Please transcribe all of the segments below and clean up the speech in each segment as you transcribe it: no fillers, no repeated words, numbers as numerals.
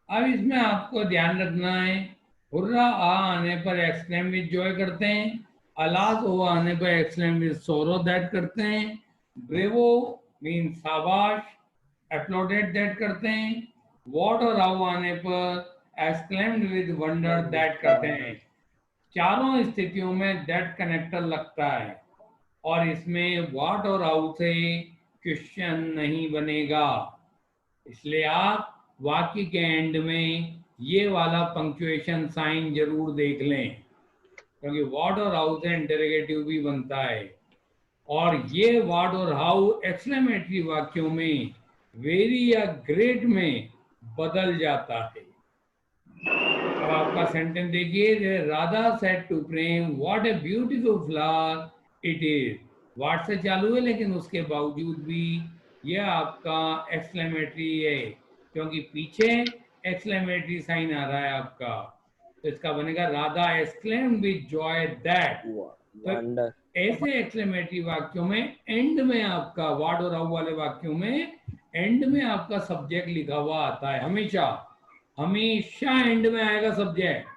अब इसमें आपको ध्यान रखना है, हुर्रा आ आने पर एक्सक्लेम विद जॉय करते हैं, अलाज ओ आने पर एक्सक्लेम विद सोरो दैट करते हैं, ब्रेवो मीन शाबाश, एप्लॉडेड दैट करते हैं, वॉट और हाउ आने पर एक्सक्लेम्ड विद वंडर दैट करते हैं। चारों स्थितियों में दैट कनेक्टर लगता है और इसमें व्हाट और हाउ से क्वेश्चन नहीं बनेगा। इसलिए आप वाक्य के एंड में ये वाला पंक्चुएशन साइन जरूर देख लें, क्योंकि व्हाट और हाउ से इंटरोगेटिव भी बनता है और ये व्हाट और हाउ एक्सक्लेमेटरी वाक्यों में वेरी या ग्रेट में बदल जाता है। अब आपका सेंटेंस देखिए, Radha said to Prem what a beautiful flower it is. What से चालू है लेकिन उसके बावजूद भी यह आपका एक्सक्लेमेटरी है, क्योंकि पीछे एक्सक्लेमेटरी साइन आ रहा है आपका। तो इसका बनेगा Radha exclaim with Joy that. तो वंडर। ऐसे एक्सक्लेमेटरी वाक्यों में एंड में आपका व्हाट और हाउ वाले वाक्यों में एंड में आपका सब्जेक्ट लिखा हुआ आता है, हमेशा हमेशा एंड में आएगा सब्जेक्ट।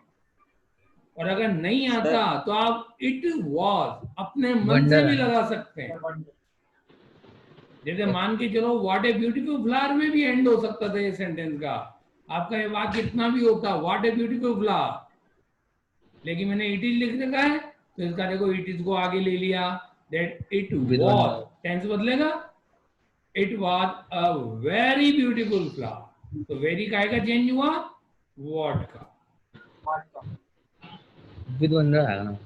और अगर नहीं सर आता तो आप इट वॉज अपने मन से वंडर भी है। लगा सकते हैं। जैसे मान के चलो व्हाट ए ब्यूटीफुल फ्लावर में भी एंड हो सकता था ये सेंटेंस का, आपका ये वाक्य इतना भी होता व्हाट ए ब्यूटीफुल फ्लावर, लेकिन मैंने इट इज लिख रखा है तो इसका देखो इट इज को आगे ले लिया, that it with was, wonder. Tense बदलेगा, it was a very beautiful flower, तो वेरी का चेंज हुआ वॉट का। विद वंडर आएगा ना।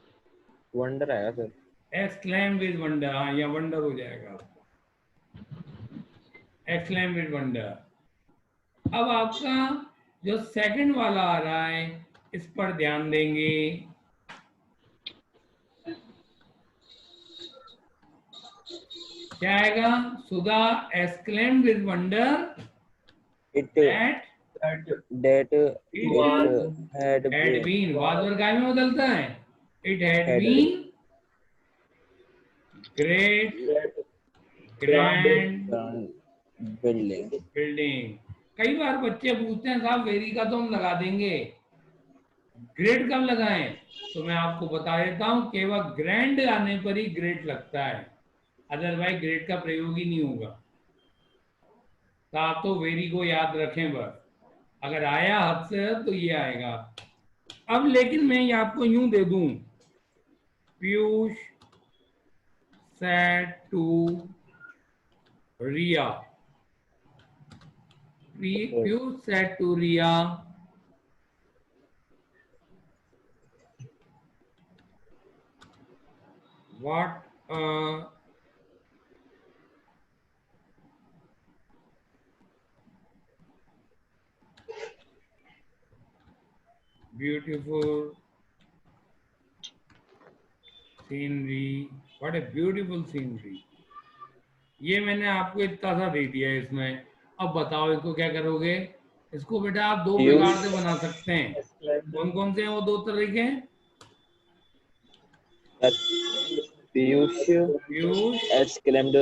वंडर आएगा सर। एक्सक्लेम विद वंडर, हाँ या वंडर हो जाएगा आपका, एक्सक्लेम विद वंडर। अब आपका जो सेकंड वाला आ रहा है इस पर ध्यान देंगे। क्या आएगा? Sudha exclaim with wonder it that date it it had had been been, was और काय में बदलता है, it had had been been great grand building. Building. कई बार बच्चे पूछते हैं साहब वेरी का तो हम लगा देंगे, ग्रेट कब लगाएं? तो मैं आपको बता देता हूं, केवल ग्रैंड आने पर ही ग्रेट लगता है, अदरवाइज ग्रेट का प्रयोग ही नहीं होगा। तो आप तो वेरी को याद रखें बस, अगर आया हद से तो ये आएगा। अब लेकिन मैं ये आपको यूं दे दूं, Piyush said to Riya, Piyush said to Riya what beautiful scenery, what a beautiful scenery. ये मैंने आपको इतना सा दे दिया है इसमें। अब बताओ इसको क्या करोगे? इसको बेटा आप दो पीयूष प्रकार से बना सकते हैं। कौन कौन से हैं वो दो तरीके? Piyush Piyush exclaimed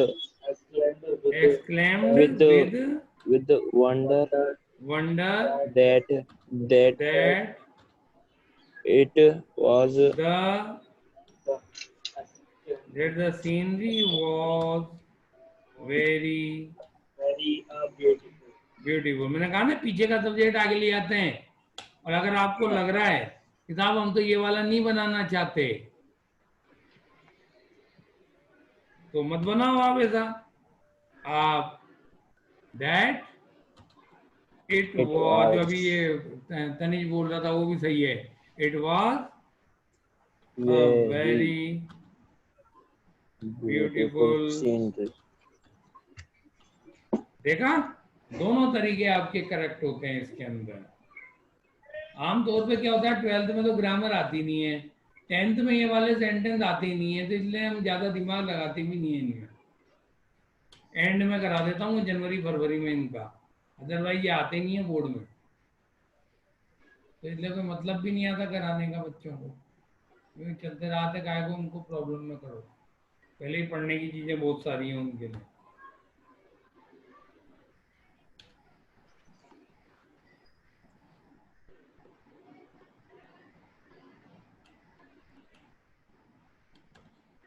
exclaimed with with with wonder wonder that that that it was the scenery was very beautiful. मैंने कहा ना पीछे का सब्जेक्ट आगे ले आते हैं। और अगर आपको लग रहा है कि साहब हम तो ये वाला नहीं बनाना चाहते, तो मत बनाओ आप ऐसा। आप दैट इट it वॉज, जो was अभी ये तनिष बोल रहा था वो भी सही है, it was a very very beautiful beautiful. scenery। देखा, दोनों तरीके आपके करेक्ट होते हैं इसके अंदर। आमतौर पे क्या होता है, 12th में तो ग्रामर आती नहीं है, 10th में ये वाले सेंटेंस आते ही नहीं है, तो इसलिए हम ज्यादा दिमाग लगाते भी नहीं है इनमें। एंड में करा देता हूँ जनवरी फरवरी में इनका, अदरवाइज ये आते नहीं है बोर्ड में, तो इसलिए कोई मतलब भी नहीं आता कराने का बच्चों को, क्योंकि चलते रहा काय को उनको प्रॉब्लम में करो, पहले ही पढ़ने की चीजें बहुत सारी हैं उनके लिए।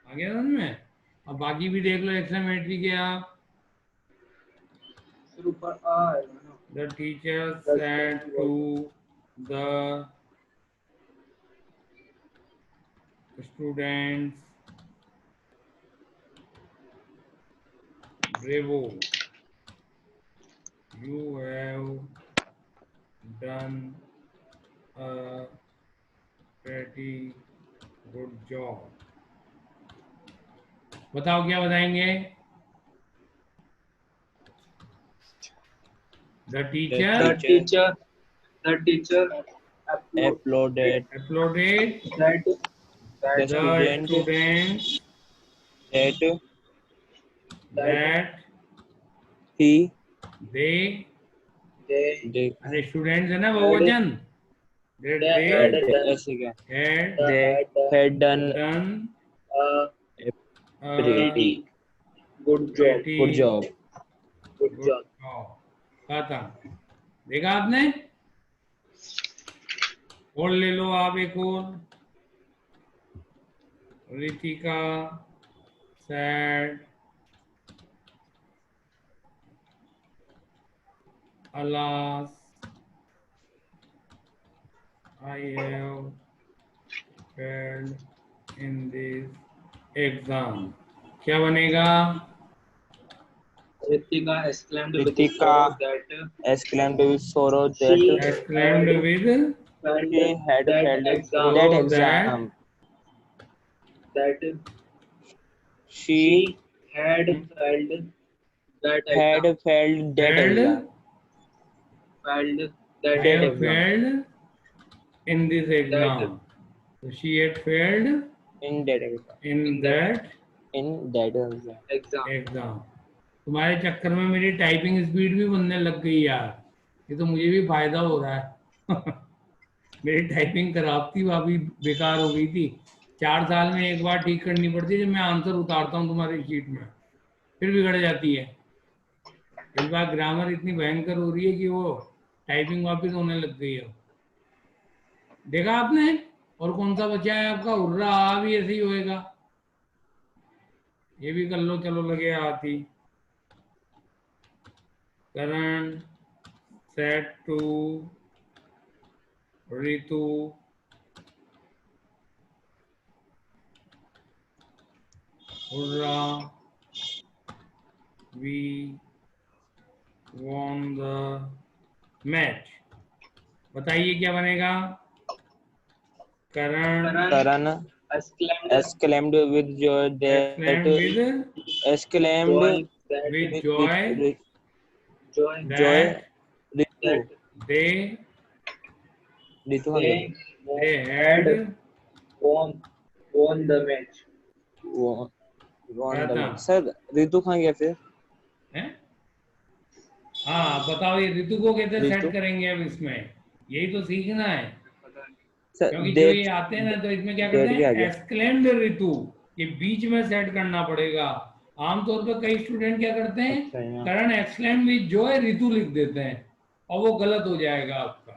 आ गया समझ में? अब बाकी भी देख लो एक्सक्लेमेटरी के आप। फिर ऊपर आ आएगा ना। The teacher said to the students, bravo, you have done a pretty good job. बताओ क्या बताएंगे? The teacher The teacher applauded applauded that the the student students that that he they, they अरे स्टूडेंट्स है ना बहुवचन, that they ऐसे क्या had they had done done a a pretty good pretty good job. good good job. job. खत्म। देखा आपने? और ले लो आप एक और। Ritika said alas I have failed in this exam। क्या बनेगा? Ritika exclaimed with Ritika sorrow that exclaimed with sorrow she that Exclaimed with failed she had that failed exam. that so exam. That She she had failed that had exam. failed that failed exam. Failed I that have exam. failed in this that exam। So she had failed In that exam. in that In that exam. exam. Exam. तुम्हारे चक्कर में मेरी typing speed भी बनने लग गई यार, ये तो मुझे भी फायदा हो रहा है। मेरी टाइपिंग खराब थी, वो अभी बेकार हो गई थी। 4 साल में एक बार ठीक करनी पड़ती है, जब मैं आंसर उतारता हूँ तुम्हारी शीट में फिर बिगड़ जाती है। इस बार ग्रामर इतनी भयंकर हो रही है कि वो टाइपिंग वापस होने लग गई है। देखा आपने? और कौन सा बचा है आपका? उर्रा आ भी ऐसे ही होएगा, ये भी कर लो। चलो लगे आती। करण said to Ritu Hurrah, we won the match। बताइए क्या बनेगा? करण Karan exclaimed with joy that exclaimed with exclaimed joy Joy joy that Ritu they Ritu they had won the match. won the खत्म। match. सर रितु कहाँ गया फिर? हैं? हाँ बताओ, ये ऋतु को कैसे ऋतु? सेट करेंगे अब इसमें? यही तो सीखना है, सर क्योंकि जो ये आते हैं ना तो इसमें क्या करते भी आ हैं? गया। एक्सक्लेम्ड ऋतु, ये बीच में सेट करना पड़ेगा। आमतौर पर कई स्टूडेंट क्या करते हैं, अच्छा, यहाँ। करण एक्सक्लेम्ड विद जॉय ऋतु लिख देते हैं, और वो गलत हो जाएगा आपका।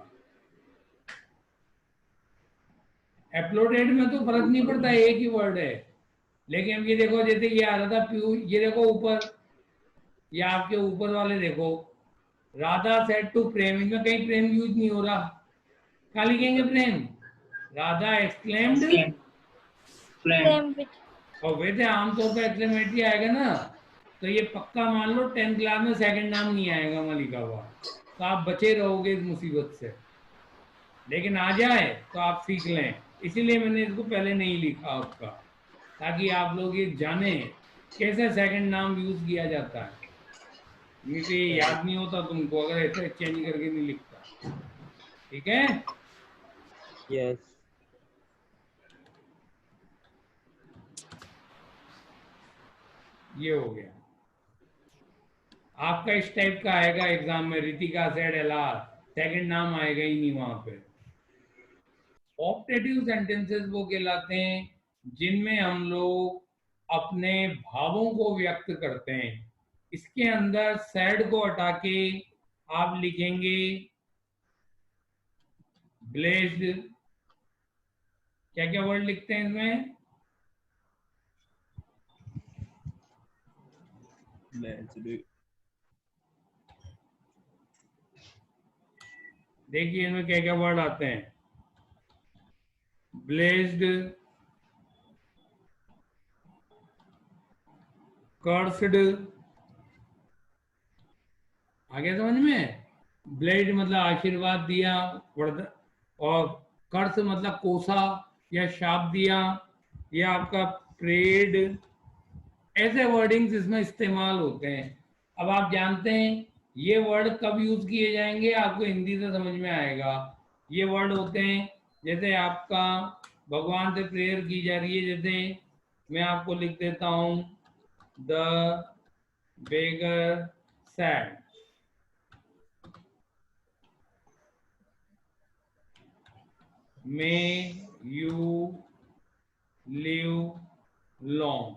एप्लोडेड में तो फर्क नहीं पड़ता, एक ही वर्ड है। लेकिन अब ये देखो, जैसे ये आ रहा था प्यू, ये देखो ऊपर, ये आपके ऊपर वाले देखो, राधा सेड टू प्रेम, इनमें कहीं प्रेम यूज नहीं हो रहा। क्या लिखेंगे प्रेम? राधा एक्सक्लेम्ड, और वैसे आमतौर पर एक्सक्लेमेटरी आएगा ना तो ये पक्का मान लो 10th क्लास में सेकंड नाम नहीं आएगा वहां लिखा हुआ, तो आप बचे रहोगे इस मुसीबत से। लेकिन आ जाए तो आप सीख लें, इसीलिए मैंने इसको पहले नहीं लिखा आपका, ताकि आप लोग ये जाने कैसे सेकंड नाम यूज किया जाता है। मुझे ये याद नहीं होता तुमको अगर ऐसे चेंज करके नहीं लिखता। ठीक है? यस। ये हो गया आपका। इस टाइप का आएगा एग्जाम में, रितिका सेड एलार, सेकंड नाम आएगा ही नहीं वहां पे। ऑप्टेटिव सेंटेंसेस वो कहलाते हैं जिनमें हम लोग अपने भावों को व्यक्त करते हैं। इसके अंदर सैड को हटा के आप लिखेंगे ब्लेस्ड। क्या क्या वर्ड लिखते हैं इसमें? Blazed. देखिए इनमें क्या क्या वर्ड आते हैं। ब्लेज्ड, कर्स्ड, आ गया समझ में। ब्लेड मतलब आशीर्वाद दिया, और कर्स मतलब कोसा या शाप दिया, या आपका प्रेड, ऐसे वर्डिंग्स इसमें इस्तेमाल होते हैं। अब आप जानते हैं ये वर्ड कब यूज किए जाएंगे, आपको हिंदी से समझ में आएगा। ये वर्ड होते हैं जैसे आपका भगवान से प्रेयर की जा रही है, जैसे मैं आपको लिख देता हूं, the beggar sad, may you live long,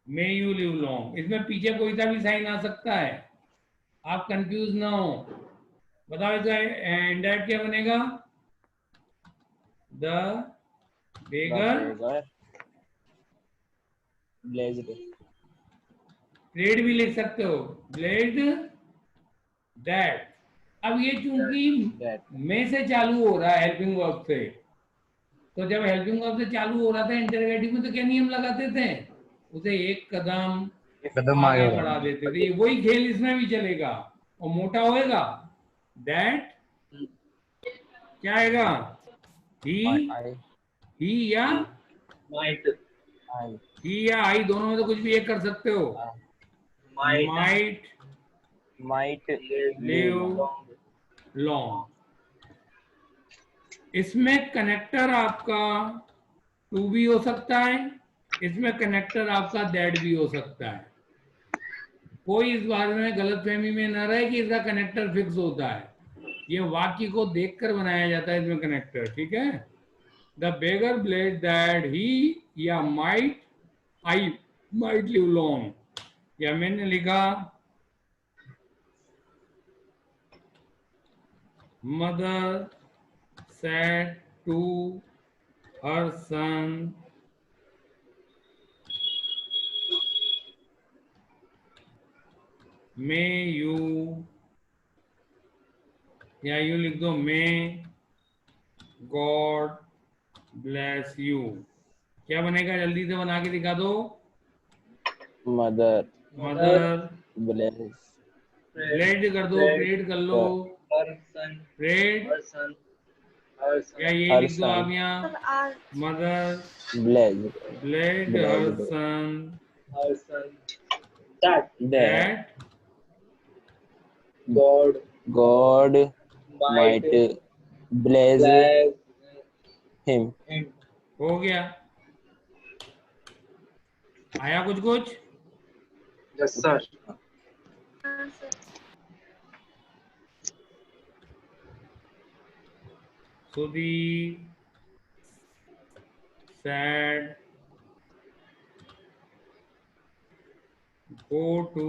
may you live long। इसमें पीछे कोई सा भी साइन आ सकता है, आप कंफ्यूज ना हो। बताओ इसका इंडायरेक्ट क्या बनेगा? The beggar Beggar. Blazed. Prayed भी लिख सकते हो, ब्लेड दैट। अब ये चूंकि That. में से चालू हो रहा है, हेल्पिंग वर्ब से, तो जब हेल्पिंग वर्ब से चालू हो रहा था इंटरगेटिव में, तो क्या नियम लगाते थे? उसे एक कदम कदम आगे आगे बढ़ा बढ़ा। देते थे। वही खेल इसमें भी चलेगा। और मोटा होएगा दैट, क्या आएगा? I. ही या might, I. ही या आई, दोनों में तो कुछ भी एक कर सकते हो। might might Might live live long, long. इसमें कनेक्टर आपका टू भी हो सकता है, इसमें कनेक्टर आपका दैट भी हो सकता है। कोई इस बारे में गलतफहमी में न रहे कि इसका कनेक्टर फिक्स होता है। ये वाक्य को देखकर बनाया जाता है इसमें कनेक्टर, ठीक है। The beggar blade that he या might I might live long, या मैंने लिखा mother said to her son may you, या यू लिख दो मे गॉड ब्लेस यू। क्या बनेगा, जल्दी से बना के दिखा दो। Mother. Mother Bless. ब्लेड कर दो, प्रेड कर लो, her son, prayed, her son, her या son, ये Her लिख दो आप son. यहाँ, mother Blessed. Blessed her Blessed. Son her son, that That that God God might might bless bless him. him. हो गया। आया कुछ कुछ? Yes, sir. Sudhir said, go to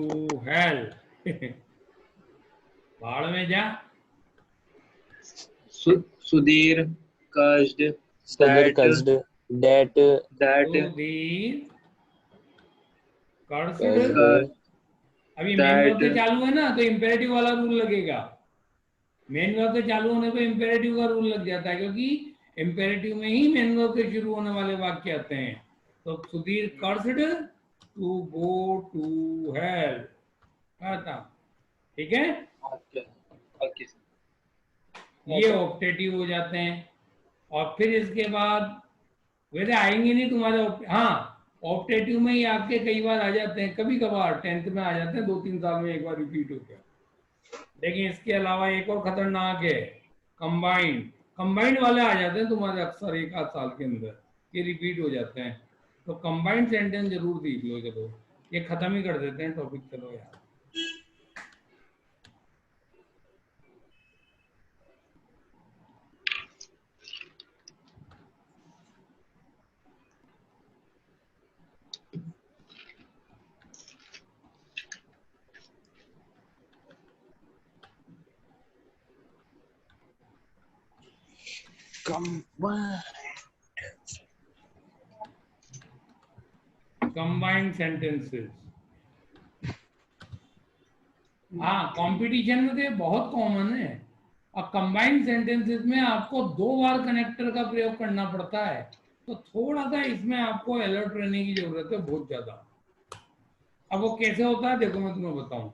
hell। पहाड़ में जा। Sudhir cursed Sudhir that cursed that Sudhir cursed. cursed अभी main verb से that चालू है ना, तो इंपेरेटिव वाला रूल लगेगा। मेन वर्ब से चालू होने पे इंपेरेटिव का रूल लग जाता है, क्योंकि इंपेरेटिव में ही मेन वर्ब से शुरू होने वाले वाक्य आते हैं। तो Sudhir cursed to go to hell, था, ठीक है। okay, okay, sir. ये ऑप्टेटिव हो जाते हैं। और फिर इसके बाद वैसे आएंगे नहीं तुम्हारे हाँ, ऑप्टेटिव में ही आपके कई बार आ जाते हैं, कभी कभार 10th में आ जाते हैं, 2-3 साल में एक बार रिपीट हो गया। लेकिन इसके अलावा एक और खतरनाक है, कंबाइंड। कंबाइंड वाले आ जाते हैं तुम्हारे अक्सर 1-8 साल के अंदर, ये रिपीट हो जाते हैं। तो कंबाइंड सेंटेंस जरूर सीख लो। चलो ये खत्म ही कर देते हैं टॉपिक, चलो यार। Combined sentences। हाँ, कंपटीशन में तो ये बहुत कॉमन है। और कंबाइंड सेंटेंसेस में आपको 2 बार कनेक्टर का प्रयोग करना पड़ता है, तो थोड़ा सा इसमें आपको अलर्ट रहने की जरूरत है, बहुत ज्यादा। अब वो कैसे होता है देखो, मैं तुम्हें बताऊं।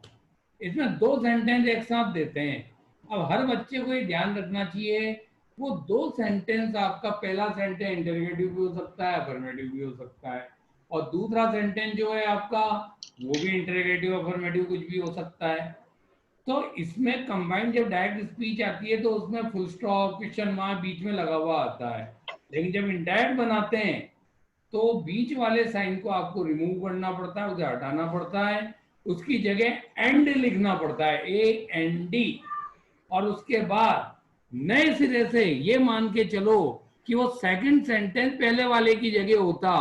इसमें 2 सेंटेंस एक साथ देते हैं। अब हर बच्चे को ये ध्यान रखना चाहिए, वो 2 सेंटेंस, आपका पहला सेंटेंस इंटरोगेटिव भी हो सकता है, अफर्मेटिव भी हो सकता है, और दूसरा सेंटेंस जो है आपका, वो भी इंटरोगेटिव अफर्मेटिव कुछ भी हो सकता है। तो इसमें कंबाइंड जब डायरेक्ट स्पीच आती है तो उसमें फुल स्टॉप, क्वेश्चन मार्क बीच में लगा हुआ आता है। लेकिन जब इनडायरेक्ट बनाते हैं तो बीच वाले साइन को आपको रिमूव करना पड़ता है, उसे हटाना पड़ता है, उसकी जगह एंड लिखना पड़ता है, AND। और उसके बाद नए सिरे से ये मान के चलो कि वो सेकंड सेंटेंस पहले वाले की जगह होता,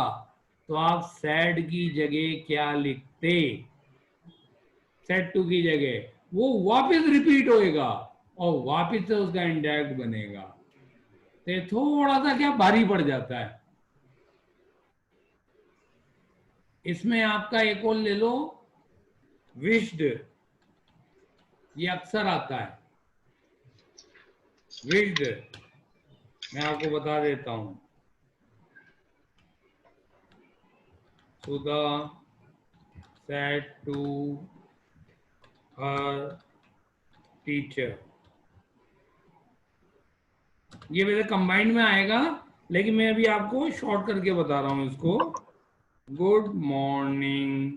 तो आप सैड की जगह क्या लिखते? सेट टू की जगह वो वापस रिपीट होएगा और वापस से उसका इंडायरेक्ट बनेगा। तो ये थोड़ा सा क्या भारी पड़ जाता है। इसमें आपका एक और ले लो, विश्ड। ये अक्सर आता है विश्ड, मैं आपको बता देता हूं। सुधा said to her teacher। ये वैसे कंबाइंड में आएगा, लेकिन मैं अभी आपको शॉर्ट करके बता रहा हूं इसको। गुड मॉर्निंग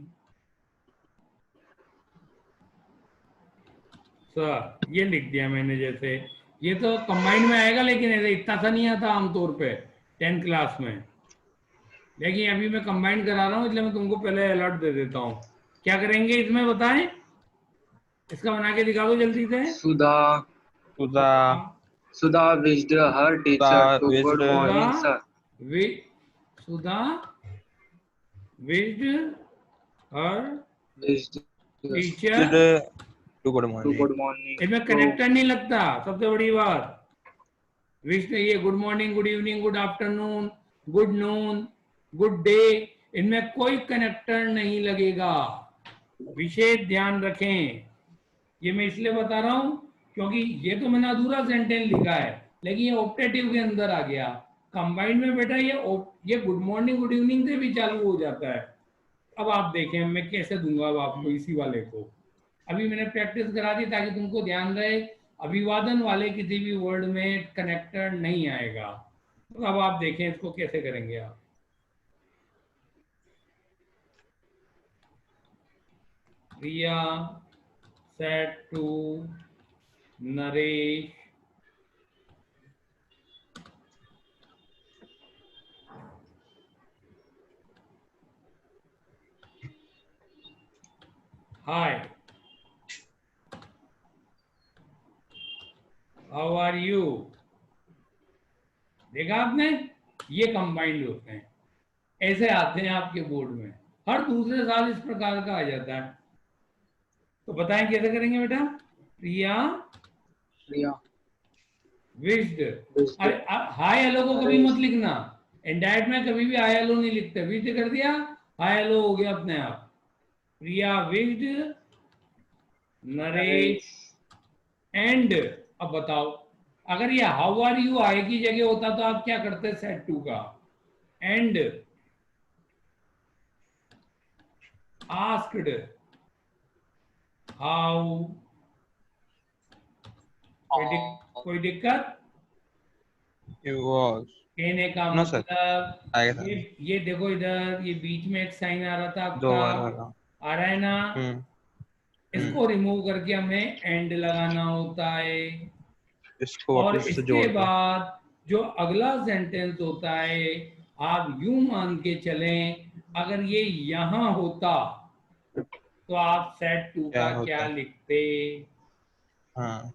सर, ये लिख दिया मैंने। जैसे ये तो कंबाइंड में आएगा, लेकिन ऐसे इतना सा नहीं आता आमतौर पे 10th क्लास में। लेकिन अभी मैं कंबाइंड करा रहा हूँ, इसलिए मैं तुमको पहले अलर्ट दे देता हूँ। क्या करेंगे इसमें बताएं? इसका बना के दिखा दो जल्दी से। Sudha Sudha, Sudha wished her teacher Sudha to good wished morning, Sudha sir. वि Sudha wished her Wished teacher to good to morning. good morning. इसमें To कनेक्टर नहीं लगता, सबसे बड़ी बात। विश में ये good morning, good evening, good afternoon, good noon, good day, इनमें कोई कनेक्टर नहीं लगेगा। विशेष ध्यान रखें। ये मैं इसलिए बता रहा हूं क्योंकि ये तो मैंने अधूरा सेंटेंस लिखा है, लेकिन ये ऑप्टेटिव के अंदर आ गया। कंबाइंड में बेटा ये गुड मॉर्निंग, गुड इवनिंग से भी चालू हो जाता है। अब आप देखें मैं कैसे दूंगा अब आपको इसी वाले को। अभी मैंने प्रैक्टिस करा दी ताकि तुमको ध्यान रहे, अभिवादन वाले किसी भी वर्ड में कनेक्टर नहीं आएगा। तो अब आप देखें इसको कैसे करेंगे आप। Priya said to Naresh hi, how are you. देखा आपने, ये कंबाइंड होते हैं, ऐसे आते हैं आपके बोर्ड में। हर दूसरे साल इस प्रकार का आ जाता है। तो बताएं कैसे करेंगे बेटा। प्रिया Priya विश्ड। wished अरे हाय हेलो को कभी Naresh मत लिखना, इंडायरेक्ट में कभी भी हाय हेलो नहीं लिखते। विश्ड कर दिया, हाय हेलो हो गया अपने आप। प्रिया विश्ड नरेश Naresh एंड। अब बताओ, अगर ये हाउ आर यू आय की जगह होता तो आप क्या करते? सेट टू का एंड आस्क्ड हाउ। कोई दिक्कत? It was. कहने का No, sir. मतलब आएगा था। ये देखो इधर, ये बीच में एक साइन आ रहा था 2 आपका, बार वाला। आ रहा है ना। हम्म। इसको रिमूव करके हमें एंड लगाना होता है। इसको और वापस से इसके जोड़ दो। बाद जो अगला सेंटेंस होता है, आप यूं मान के चलें, अगर ये यहां होता तो आप सेट टू क्या का क्या होता? लिखते? हाँ।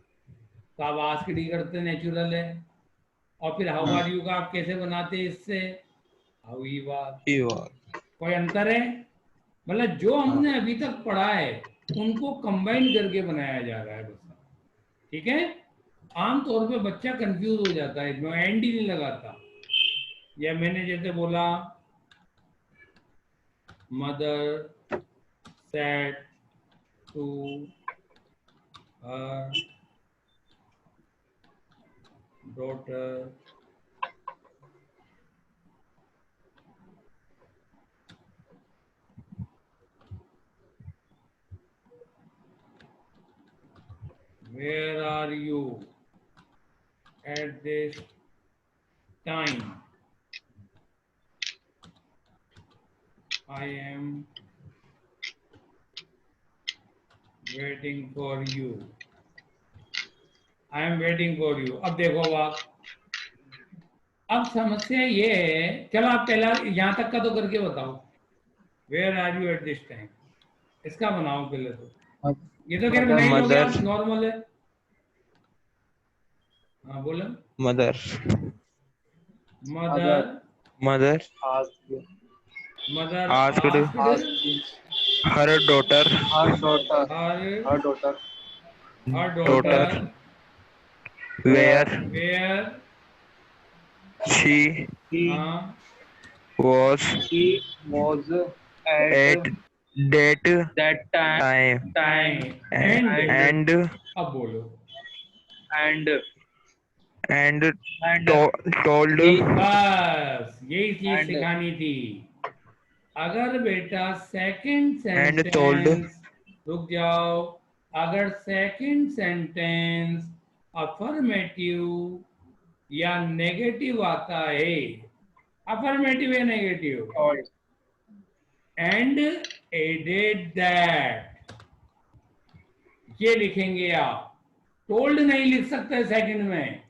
तो आप आस्क डी करते, नेचुरल है। और फिर हाउ आर यू का आप कैसे बनाते? इससे how he was. He was. कोई अंतर है? मतलब जो हाँ। हमने अभी तक पढ़ा है उनको कंबाइन करके बनाया जा रहा है बस। ठीक है। आमतौर पे बच्चा कंफ्यूज हो जाता है, इसमें एंड ही नहीं लगाता। या मैंने जैसे बोला, mother said to her daughter where are you at this time? I am waiting for you. I am waiting for you. अब देखो आप, अब समस्या ये है, चलो आप पहला यहाँ तक का तो करके बताओ, where are you at this time, इसका बनाओ पहले तो। ये तो खैर बना ही लोगे आप, नॉर्मल है। हाँ बोलो। Mother mother mother mother Asked her daughter her daughter her daughter daughter where she हाँ was she was at that time time and and अब बोलो। and told बस यही चीज And- सिखानी थी। अगर बेटा सेकंड And told- सेंटेंस, रुक जाओ, अगर सेकंड सेंटेंस अफर्मेटिव या नेगेटिव आता है, अफर्मेटिव या negative, told and added that, ये लिखेंगे आप। टोल्ड नहीं लिख सकते सेकंड में,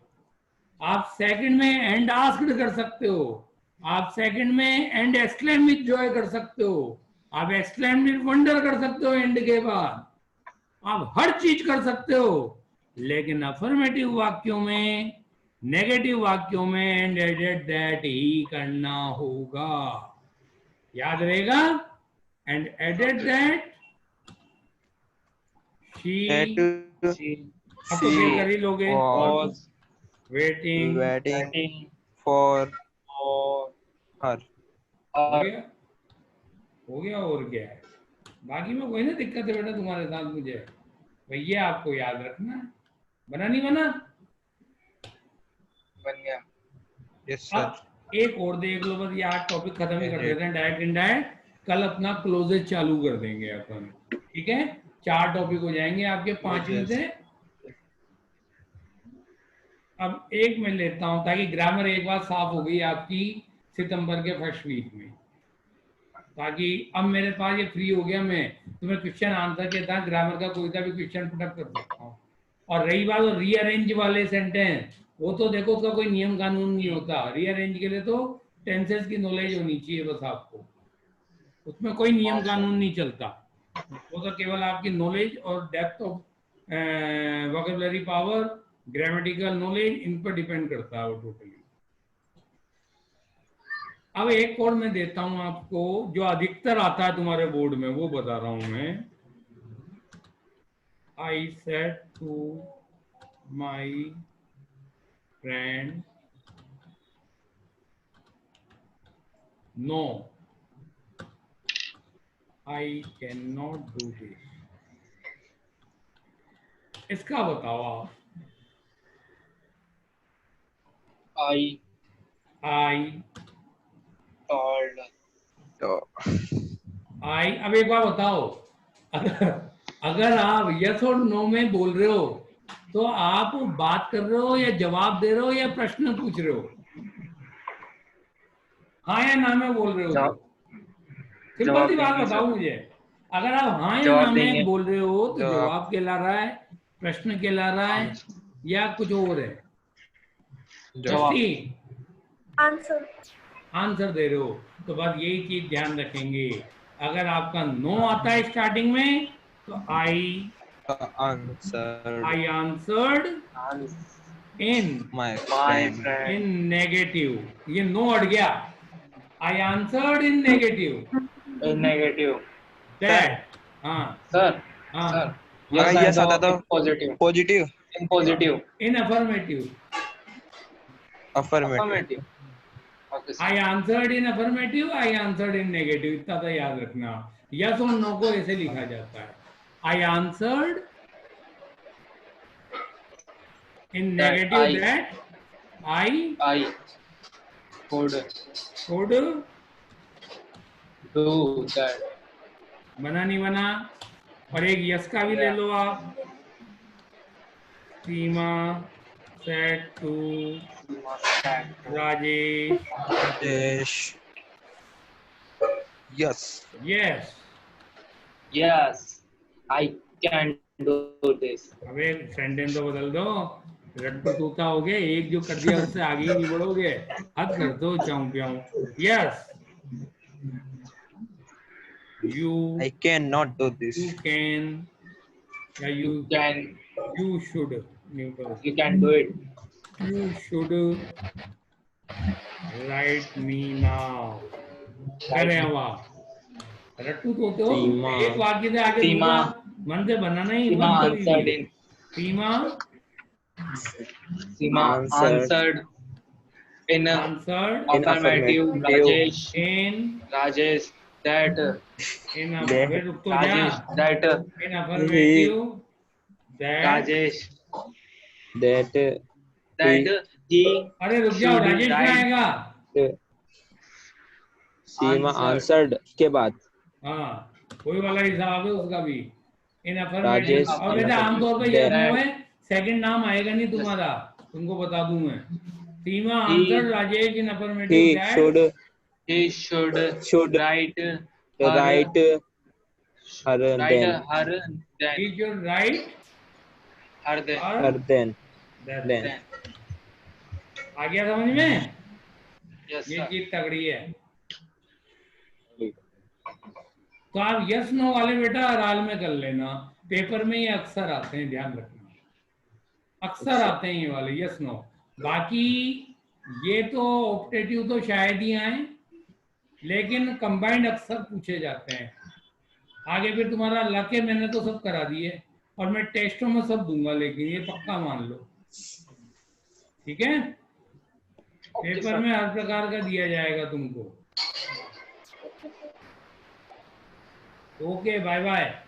आप सेकंड में एंड आस्क्ड कर सकते हो, आप सेकंड में एंड एक्सक्लेम विद जॉय कर सकते हो, आप एक्सक्लेम विद वंडर कर सकते हो एंड के बाद, आप हर चीज कर सकते हो। लेकिन अफर्मेटिव वाक्यों में, नेगेटिव वाक्यों में एंड एडेड दैट ही करना होगा, याद रहेगा। एंड एडेड दैट शी, अब तो फिर कर ही लोगे, was waiting waiting for her. हो गया, हो गया, और क्या है, बाकी में कोई ना दिक्कत है बेटा तुम्हारे साथ मुझे, भैया आपको याद रखना है। बना नहीं बना? बन गया। Yes sir. अब एक और देख लो बस, ये 8 टॉपिक खत्म ही कर देते हैं, डायरेक्ट इनडायरेक्ट। कल अपना क्लोजेज चालू कर देंगे अपन, ठीक है। 4 टॉपिक हो जाएंगे आपके 5 में से। अब एक मैं लेता हूं ताकि ग्रामर एक बार साफ हो गई आपकी सितंबर के फर्स्ट वीक में, ताकि अब मेरे पास ये फ्री हो गया, मैं तुम्हें क्वेश्चन आंसर के साथ ग्रामर का कोई सा भी क्वेश्चन पुटअप कर सकता हूँ। और रही बात रीअरेंज वाले सेंटेंस, वो तो देखो उसका कोई नियम कानून नहीं होता, रीअरेंज के लिए तो टेंसेस की नॉलेज होनी चाहिए बस आपको, उसमें कोई नियम कानून नहीं चलता, वो तो केवल आपकी नॉलेज और depth of vocabulary power, grammatical knowledge, इन पर डिपेंड करता है वो टोटली। अब एक और मैं देता हूं आपको जो अधिकतर आता है तुम्हारे बोर्ड में, वो बता रहा हूं मैं। I said to my friend no, I can not do this, इसका बताओ आप। I told आई, अब एक बार बताओ, अगर आप यस और नो में बोल रहे हो तो आप बात कर रहे हो या जवाब दे रहे हो या प्रश्न पूछ रहे हो? हाँ या ना में बोल रहे हो? सिंपल सी बात बताओ मुझे, अगर आप हाँ या ना में बोल रहे हो तो जवाब कहला रहा है, प्रश्न कहला रहा है, या कुछ और है? आंसर आंसर दे रहे हो, तो बस यही चीज ध्यान रखेंगे। अगर आपका नो आता है स्टार्टिंग में तो I answered in My my friend. friend in negative, ये नो अट गया, I answered in negative in negative. That, हाँ Sir, हाँ, sir. Yes I आता know था in positive. positive In positive. In affirmative, affirmative. Okay, sir. I answered in affirmative, I answered in negative, इतना तो याद रखना। Yes और no को ऐसे लिखा जाता है, I answered In That negative I- that I I could could do that. बना नहीं बना। और एक यस का भी ले Yeah. लो आप। सीमा said to Must have to. Rajesh Rajesh. Yes. yes। Yes, I can do this. अबे सेंटेंस तो बदल दो, रट्टू तूता हो गए, एक जो कर दिया उससे आगे ही नहीं बढ़ोगे। हद कर दो चाऊ प्याऊ। Yes you I cannot do you this. Can या Can you should neutral you can do it? You should write me now. करे वाह रट्टू तोते हो तुम, सीमा। एक वाक्य से आगे सीमा। दूसरा मन से बनाना ही Seema मत कभी answered भी। in. Seema Seema Answered. answered in answered In affirmative. affirmative. In Rajesh that in That- अबे रुक तो जा। Rajesh that in affirmative that Rajesh that that he अरे रुक जाओ, should राजेश write- कहाँ आएगा? सीमा Answered. आंसर्ड के बाद हाँ कोई वाला हिसाब है उसका भी। इन अफर्मेटिव राजेश और वैसे आमतौर पे ये that- नो है, सेकंड नाम आएगा नहीं तुम्हारा, तुमको बता दूं मैं। सीमा He- answered Rajesh in he affirmative that should should write her write her write then her then he should write her then her then that then then. आ गया समझ में? Yes ये sir. चीज तगड़ी है। तो आप यस नो वाले बेटा आराल में कर लेना, पेपर में ये अक्सर आते हैं, ध्यान रखना, अक्सर आते हैं ये वाले यस नो। बाकी ये तो ऑप्टेटिव तो शायद ही आए, लेकिन कंबाइंड अक्सर पूछे जाते हैं। आगे फिर तुम्हारा लक है, मैंने तो सब करा दिए और मैं टेस्टों में सब दूंगा, लेकिन ये पक्का मान लो, ठीक है? Okay, paper sir. में हर प्रकार का दिया जाएगा तुमको। Okay bye bye.